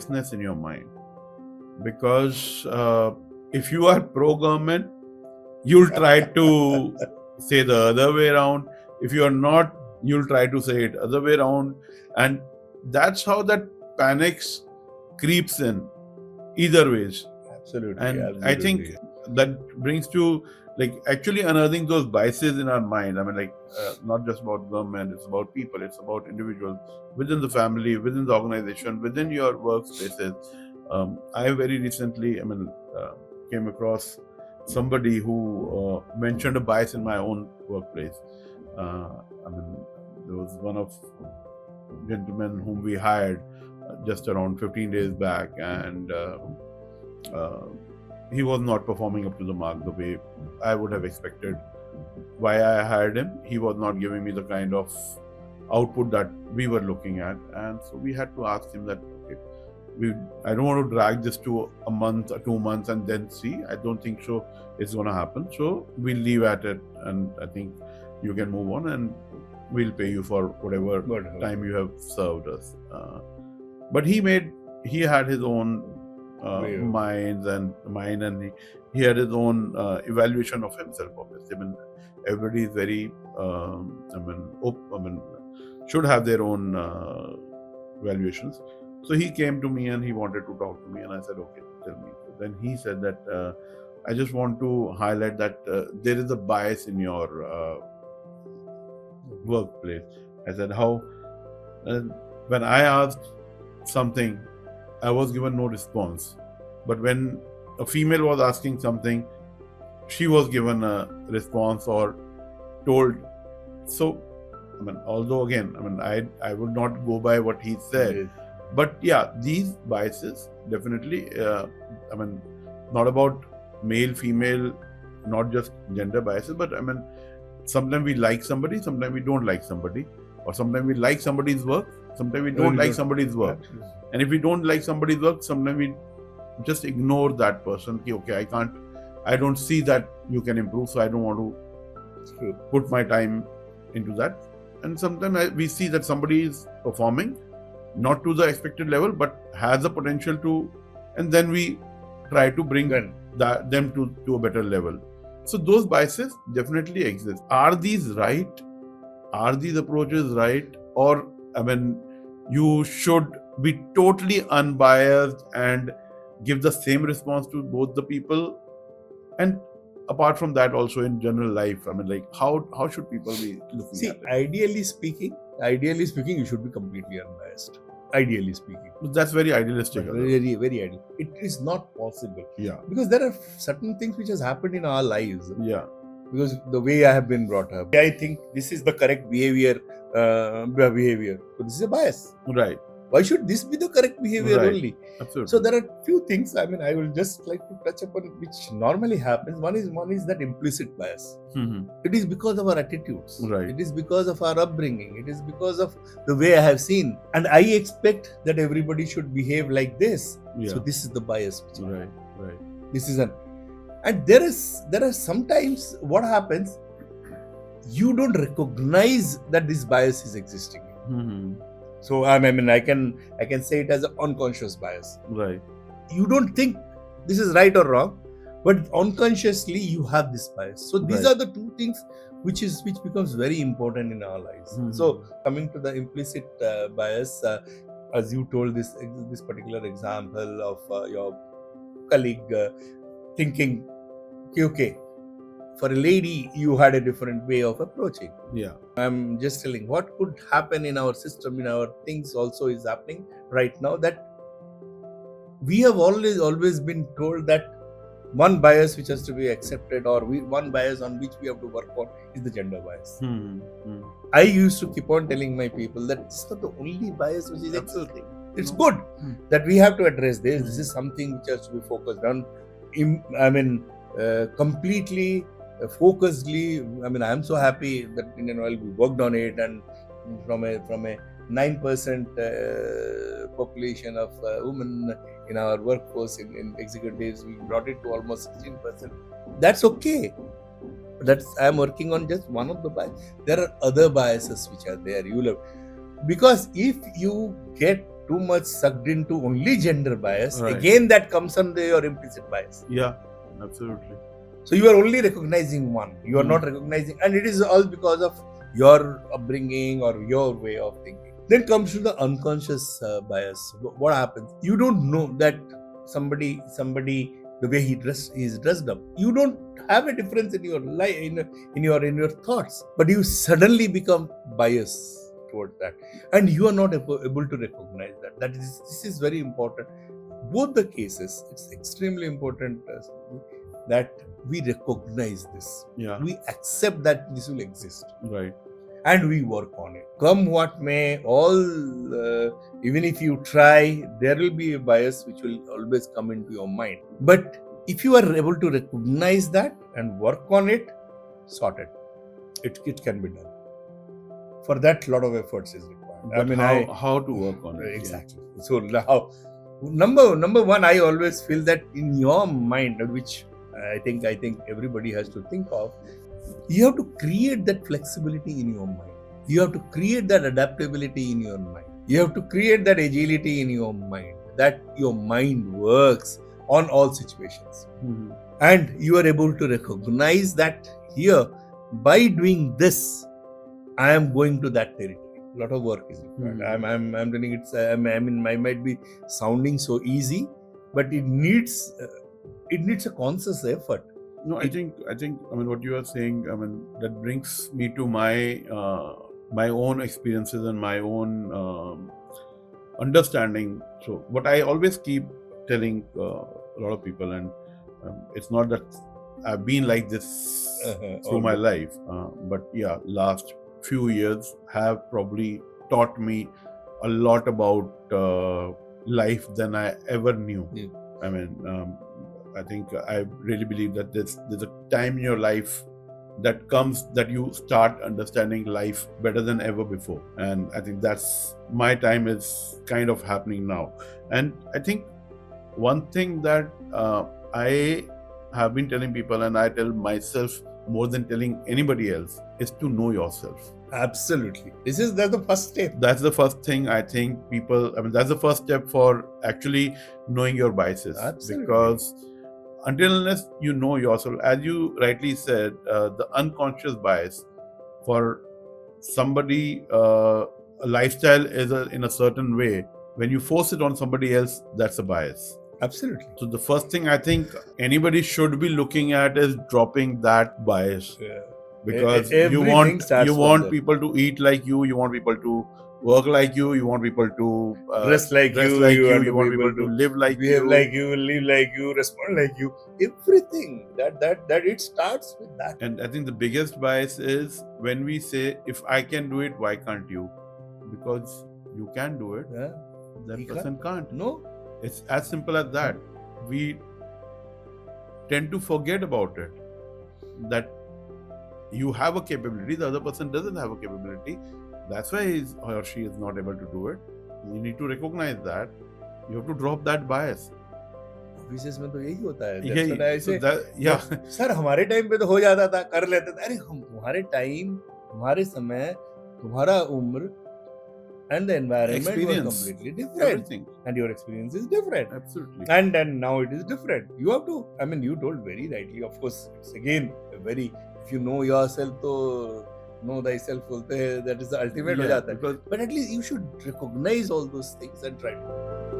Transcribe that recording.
biasness in your mind, because if you are pro-government, you'll try to say the other way around. If you are not, you'll try to say it other way around, and that's how that panics creeps in either ways. Absolutely. And I think that brings to actually unearthing those biases in our mind. I mean, not just about government, it's about people, it's about individuals within the family, within the organization, within your workspaces. I very recently, came across somebody who mentioned a bias in my own workplace. There was one of gentlemen whom we hired just around 15 days back, and he was not performing up to the mark the way I would have expected. Why I hired him, he was not giving me the kind of output that we were looking at, and so we had to ask him that, okay, I don't want to drag this to a month or 2 months and then see. I don't think so it's going to happen. So we'll leave at it, and I think you can move on, and we'll pay you for whatever time you have served us. But he had his own mind, and he had his own evaluation of himself. Obviously, everybody is very should have their own valuations. So he came to me and he wanted to talk to me, and I said, okay, tell me. So then he said that I just want to highlight that there is a bias in your workplace. I said, how? When I asked something, I was given no response. But when a female was asking something, she was given a response or told. So, although again, I would not go by what he said. But yeah, these biases definitely, not about male, female, not just gender biases, but sometimes we like somebody, sometimes we don't like somebody, or sometimes we like somebody's work, sometimes we don't like somebody's work. Absolutely. And if we don't like somebody's work, sometimes we just ignore that person. Okay, I don't see that you can improve, so I don't want to put my time into that. And sometimes we see that somebody is performing not to the expected level, but has the potential to, and then we try to bring them to a better level. So those biases definitely exist. Are these right? Are these approaches right? Or you should be totally unbiased and give the same response to both the people? And apart from that, also in general life, how should people be looking at it? Ideally speaking, you should be completely unbiased. Ideally speaking. That's very idealistic. Very, very ideal. It is not possible. Yeah. Because there are certain things which has happened in our lives. Yeah. Because the way I have been brought up, I think this is the correct behavior. So this is a bias. Right. Why should this be the correct behavior only? Absolutely. So there are few things. I will just like to touch upon which normally happens. One is that implicit bias. Mm-hmm. It is because of our attitudes. Right. It is because of our upbringing. It is because of the way I have seen, and I expect that everybody should behave like this. Yeah. So this is the bias. Right. This is and there are sometimes what happens. You don't recognize that this bias is existing. Mm-hmm. So I can say it as an unconscious bias. Right. You don't think this is right or wrong, but unconsciously you have this bias. So these are the two things which becomes very important in our lives. Mm-hmm. So coming to the implicit bias, as you told this particular example of your colleague thinking, okay, for a lady, you had a different way of approaching. Yeah. I'm just telling what could happen in our system, in our things also is happening right now, that we have always been told that one bias which has to be accepted, or one bias on which we have to work on, is the gender bias. Mm-hmm. I used to keep on telling my people that it's not the only bias which is existing. It's good that we have to address this. This is something which has to be focused on. Completely focusedly. I am so happy that Indian Oil, we worked on it, and from a 9% population of women in our workforce in executives, we brought it to almost 16%. That's okay. I am working on just one of the biases. There are other biases which are there. Because if you get too much sucked into only gender bias, Right. again that comes under your implicit bias. Yeah, absolutely. So you are only recognizing one. You are not recognizing, and it is all because of your upbringing or your way of thinking. Then comes to the unconscious bias. What happens? You don't know that somebody, the way he is dressed up. You don't have a difference in your life, in your thoughts, but you suddenly become biased towards that, and you are not able to recognize that. This is very important. Both the cases, it's extremely important that we recognize this. Yeah. We accept that this will exist. Right. And we work on it. Come what may, even if you try, there will be a bias which will always come into your mind. But if you are able to recognize that and work on it, sort it. It can be done. For that, a lot of efforts is required. But how to work on it? Exactly. Yeah. So now, number one, I always feel that in your mind, which I think everybody has to think of, you have to create that flexibility in your mind. You have to create that adaptability in your mind. You have to create that agility in your mind, that your mind works on all situations. Mm-hmm. And you are able to recognize that here, by doing this, I am going to that territory. A lot of work is required. Mm-hmm. I'm telling it's. I might be sounding so easy, but it needs a conscious effort. No, I think what you are saying, that brings me to my my own experiences and my own understanding. So what I always keep telling a lot of people, and it's not that I've been like this through my life, but yeah, last few years have probably taught me a lot about life than I ever knew. Yeah. I think I really believe that there's a time in your life that comes that you start understanding life better than ever before, and I think that's my time is kind of happening now. And I think one thing that I have been telling people, and I tell myself more than telling anybody else, is to know yourself. Absolutely. That's the first step. That's the first thing I think people, that's the first step for actually knowing your biases. Absolutely. Because until unless you know yourself, as you rightly said, the unconscious bias for somebody, a lifestyle is in a certain way. When you force it on somebody else, that's a bias. Absolutely. So the first thing I think anybody should be looking at is dropping that bias. Yeah. Because you want people to eat like you want people to work like you want people to dress like you want people to live like you, behave like you, live like you, respond like you. Everything that it starts with that. And I think the biggest bias is when we say, if I can do it, why can't you? Because you can do it, that person can't. No, it's as simple as that. We tend to forget about it, that you have a capability, the other person doesn't have a capability. That's why he or she is not able to do it. You need to recognize that. You have to drop that bias. Offices में तो यही होता है. Sir हमारे time पे तो हो जाता था, कर लेते थे. अरे तुम्हारे टाइम, तुम्हारे समय, तुम्हारा उम्र and the environment was completely different. Everything. And your experience is different. Absolutely. And now it is different. You have to, you told very rightly, of course, it's again very, if you know yourself, so know thyself, that is the ultimate. Yeah, but at least you should recognize all those things and try to.